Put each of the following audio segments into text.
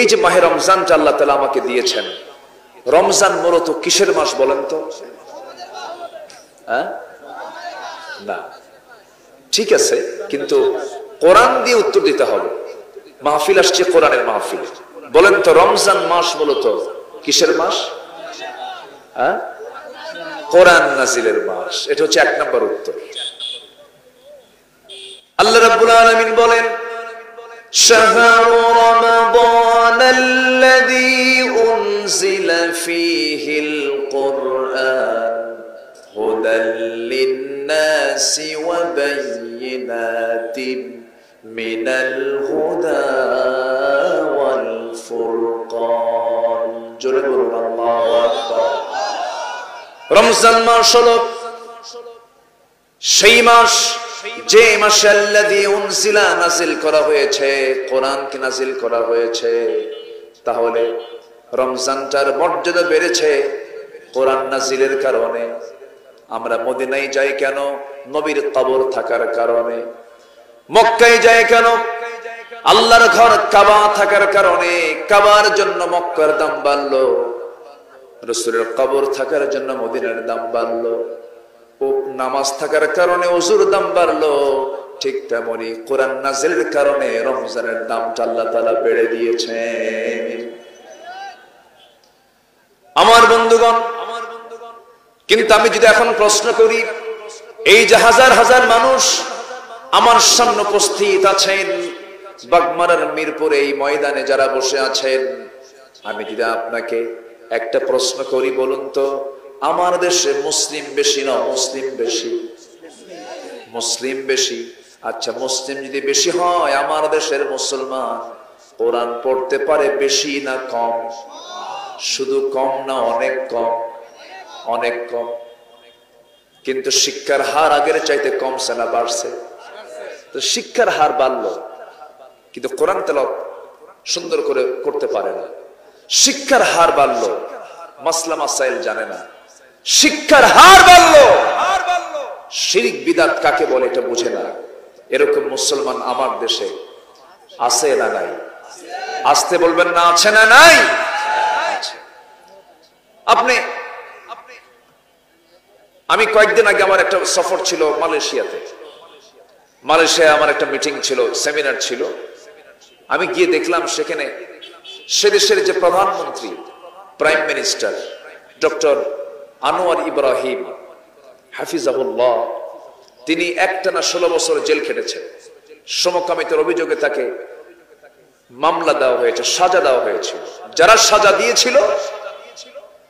এই যে মাহে রমজানটা আল্লাহ তাআলা আমাকে দিয়েছেন, রমজান মূলত কিসের মাস বলেন তো? না, ঠিক আছে, কিন্তু কোরআন দিয়ে উত্তর দিতে হবে। মাহফিল আসছে কোরআনের মাহফিল, বলেন তো রমজান মাস মূলত কিসের মাস? কোরআন নাজিলের মাস। এটা হচ্ছে 1 নম্বর উত্তর। আল্লাহ রাব্বুল আলামিন বলেন, শাহরু রমাদানাল্লাযী উনজিলা ফীহিল কুরআন হুদাল লিন-নাসি ওয়া বায়্যিনাতিন মিনাল হুদা ওয়াল ফুরকান। জোরে বলুন আল্লাহু আকবার। রমজান মাস হলো সেই মাস যে মাসে আল্লাযী উনজিলা নাজিল করা হয়েছে, কোরআনকে নাজিল করা হয়েছে। তাহলে রমজানটার মর্যাদা বেড়েছে কোরআন নাজিলের কারণে। আমরা মদিনায় যাই কেন? নবীর কবর থাকার কারণে। মক্কায় যাই কেন? আল্লাহর ঘর কাবা থাকার কারণে। কাবার জন্য মক্কার দাম বাড়লো, রাসূলের কবর থাকার জন্য মদিনার দাম বাড়লো, নামাজ থাকার কারণে ওযুর দাম বাড়লো। ঠিক তেমনি কোরআন নাজিলের কারণে রমজানের দামটা আল্লাহ তাআলা বেড়ে দিয়েছেন। আমার বন্ধুগণ, কিন্তু আমি যদি এখন প্রশ্ন করি, এই যে হাজার হাজার মানুষ আমার সামনে উপস্থিত আছেন, বাগমারার মিরপুরে এই ময়দানে যারা বসে আছেন, আমি যদি আপনাকে একটা প্রশ্ন করি, বলুন তো আমার দেশে মুসলিম বেশি না মুসলিম বেশি? মুসলিম বেশি। আচ্ছা, মুসলিম যদি বেশি হয়, আমার দেশের মুসলমান কোরআন পড়তে পারে বেশি না কম? শুধু কম না, অনেক কম, অনেক কম। কিন্তু শিক্ষার হার আগের চাইতে কমছে না বাড়ছে? তো শিক্ষার হার বাড়লো, কিন্তু কোরআন তেলাওয়াত সুন্দর করে করতে পারে না। শিক্ষার হার বাড়লো, মাসলা মাসাইল জানে না। শিক্ষার হার বাড়লো, শিরক বিদআত কাকে বলে এটা বুঝে না। এরকম মুসলমান আমার দেশে আছে না নাই? আসতে বলবেন না, আছে না নাই? আপনি আমি কয়েকদিন আগে আমার একটা সফর ছিল মালয়েশিয়াতে। মালয়েশিয়ায় আমার একটা মিটিং ছিল, সেমিনার ছিল। আমি গিয়ে দেখলাম সেখানে সে দেশের যে প্রধানমন্ত্রী, prime minister doctor Anwar Ibrahim হাফিজাহুল্লাহ, তিনি একটানা 16 বছর জেল খেটেছেন। সমকামিতার অভিযোগে তাকে মামলা দেওয়া হয়েছে, সাজা দেওয়া হয়েছিল। যারা সাজা দিয়েছিল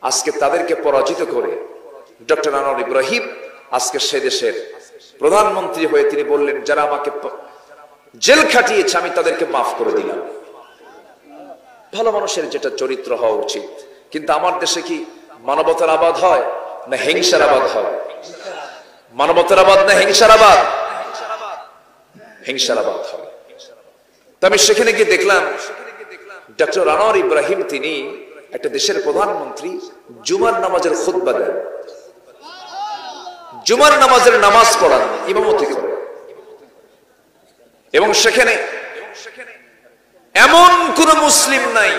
আজকে তাদেরকে পরাজিত করে ডক্টর আনোয়ার ইব্রাহিম আজকে সে দেশের প্রধানমন্ত্রী হয়ে তিনি বললেন, যারা আমাকে জেল খাটিয়েছে আমি তাদেরকে মাফ করে দিলাম। ভালো মানুষের যেটা চরিত্র হওয়া উচিত। কিন্তু আমার দেশে কি মানবতার আবাদ হয় না হিংসার আবাদ হয়? মানবতার আবাদ না হিংসার আবাদ? হিংসার আবাদ হয়। তো আমি সেখানে গিয়ে দেখলাম ডক্টর আনোয়ার ইব্রাহিম তিনি একটা দেশের প্রধানমন্ত্রী জুমার নামাজের খুতবা দেন, জুমার নামাজের নামাজ পড়ান, ইমামতি করেন। এবং সেখানে এমন কোন মুসলিম নাই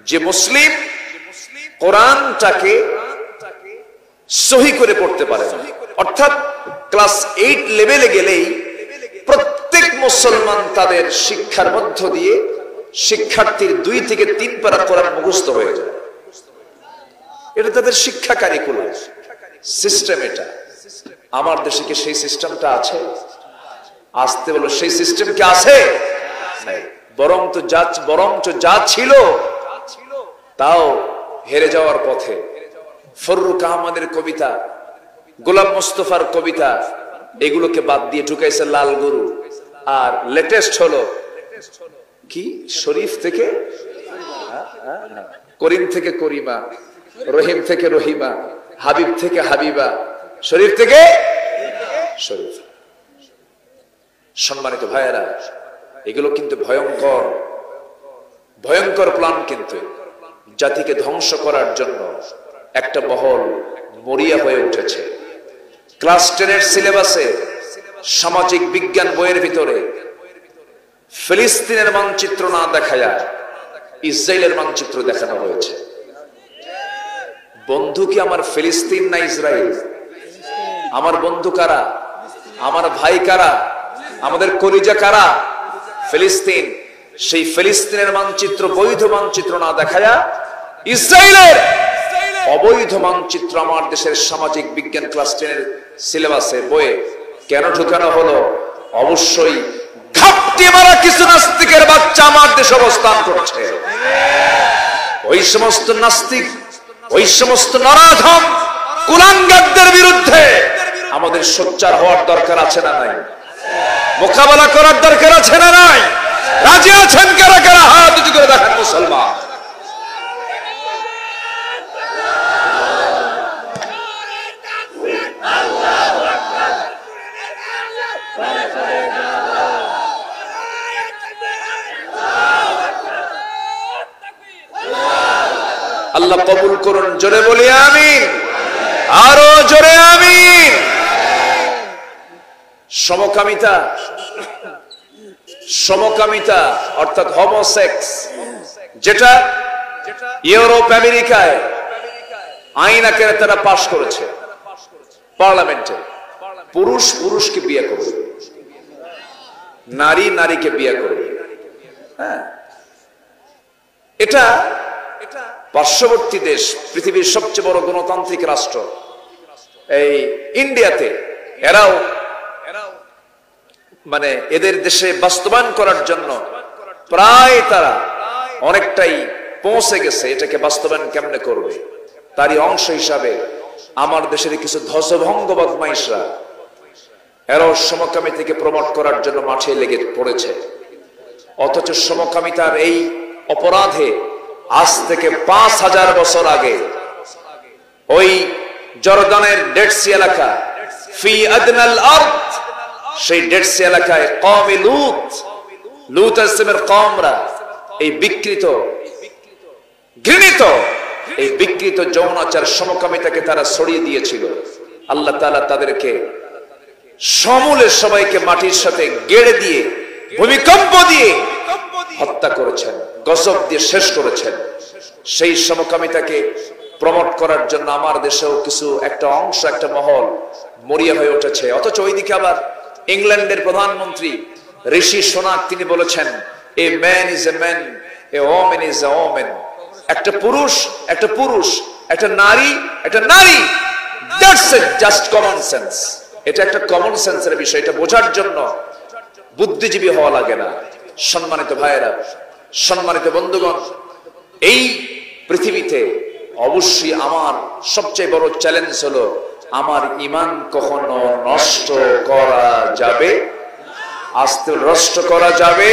যে মুসলিম কোরআনটাকে সহি করে পড়তে পারে না। অর্থাৎ ক্লাস 8 লেভেলে গেলেই প্রত্যেক মুসলমান তাদের শিক্ষার মধ্য দিয়ে শিক্ষার্থীর 2 থেকে 3 পারা কোরআন মুখস্থ হয়ে যায়। এটা তাদের শিক্ষা কারিকুলাম সিস্টেম। এটা আমার দেশে কি সেই সিস্টেমটা আছে? আসতে বলো, সেই সিস্টেম কি আছে? বরঞ্চ যা ছিল তাও হেরে যাওয়ার পথে। ফররুক আহমদের কবিতা, গোলাম মুস্তফার কবিতা, এগুলোকে বাদ দিয়ে ঢুকাইছে লাল গরু। আর লেটেস্ট হলো কি, শরীফ থেকে করিম থেকে করিমা, রহিম থেকে রহিমা, হাবিব থেকে হাবিবা, শরীফ থেকে শরীফ। সম্মানিত ভাইয়েরা, এগুলো কিন্তু ভয়ঙ্কর ভয়ঙ্কর প্ল্যান। কিন্তু জাতিকে ধ্বংস করার জন্য একটা মহল মরিয়া হয়ে উঠেছে। ক্লাস 10 সিলেবাসে সামাজিক বিজ্ঞান বইয়ের ভিতরে ফিলিস্তিনের মানচিত্র না দেখায়া ইসরায়েলের মানচিত্র দেখানো হয়েছে। বন্ধু কি আমার ফিলিস্তিন না ইসরায়েল? আমার বন্ধু কারা? আমার ভাই কারা? আমাদের কলিজা কারা? ফিলিস্তিন। সেই ফিলিস্তিনের মানচিত্র বৈধ মানচিত্র না দেখায়া ইসরায়েলের অবৈধ মানচিত্র আমার দেশের সামাজিক বিজ্ঞান ক্লাস 10 সিলেবাসে বইয়ে কেন ঢুকানো হলো? অবশ্যই ঘাপটি মারা কিছু নাস্তিকের বাচ্চা আমার দেশে অবস্থান করছে। ওই সমস্ত নাস্তিক, ওই সমস্ত নরাধম কুলাঙ্গারদের বিরুদ্ধে আমাদের সোচ্চার হওয়ার দরকার আছে না নাই? মোকাবেলা করার দরকার আছে না নাই? রাজি আছেন কারা কারা? হাত উঁচু করে দেখান মুসলমান। আল্লাহ কবুল করুন, জোরে বলি আমিন, আরো জোরে আমিন। সমকামিতা, সমকামিতা অর্থাৎ হোমোসেক্স, যেটা ইউরোপ আমেরিকায় আইন আকারে তারা পাশ করেছে পার্লামেন্টে। পুরুষ পুরুষকে বিয়ে করবে, নারী নারীকে বিয়ে করবে। হ্যাঁ, এটা পার্শ্ববর্তী দেশ, পৃথিবীর সবচেয়ে বড় গণতান্ত্রিক রাষ্ট্র এই ইন্ডিয়াতে এরাও মানে এদের দেশে বাস্তবায়ন করার জন্য প্রায় তারা অনেকটাই পৌঁছে গেছে। এটাকে বাস্তবায়ন কেমনে করবে তারই অংশ হিসাবে আমার দেশের কিছু ধ্বজভঙ্গ বদমাইশরা এরাও সমকামিতাকে প্রমোট করার জন্য মাঠে লেগে পড়েছে। অথচ সমকামিতার এই অপরাধে আজ থেকে 5000 বছর আগে ওই জর্দানের ডেড সি এলাকা, ফি আদনাল আরদ, সেই ডেড সি এলাকায় কওমে লূত, লূত আলাইহিসসালামের কওমরা এই বিকৃত ঘৃণিত এই বিকৃত যৌনাচার সমকামিতাকে তারা ছড়িয়ে দিয়েছিল। আল্লাহ তাআলা তাদেরকে সমূলে সবাইকে মাটির সাথে গেড়ে দিয়ে, ভূমিকম্প দিয়ে হত্যা করেছেন, গজব দিয়ে শেষ করেছেন। সেই সমকামিতাকে প্রমোট করার জন্য আমার দেশেও কিছু একটা অংশ, একটা মহল মরিয়া হয়ে উঠেছে। অথচ ওইদিকে আবার ইংল্যান্ডের প্রধানমন্ত্রী ঋষি সোনাক তিনি বলেছেন, a man is a man, a woman is a woman. একটা পুরুষ একটা পুরুষ, একটা নারী একটা নারী। That's a just common sense. এটা একটা কমন সেন্সের বিষয়। এটা বোঝার জন্য বুদ্ধিজীবী হওয়া লাগে না। সম্মানিত ভাইয়েরা, সম্মানিত বন্ধুগণ, এই পৃথিবীতে অবশ্যই আমার সবচেয়ে বড় চ্যালেঞ্জ হলো আমার ঈমান কখনো নষ্ট করা যাবে, আস্তে নষ্ট করা যাবে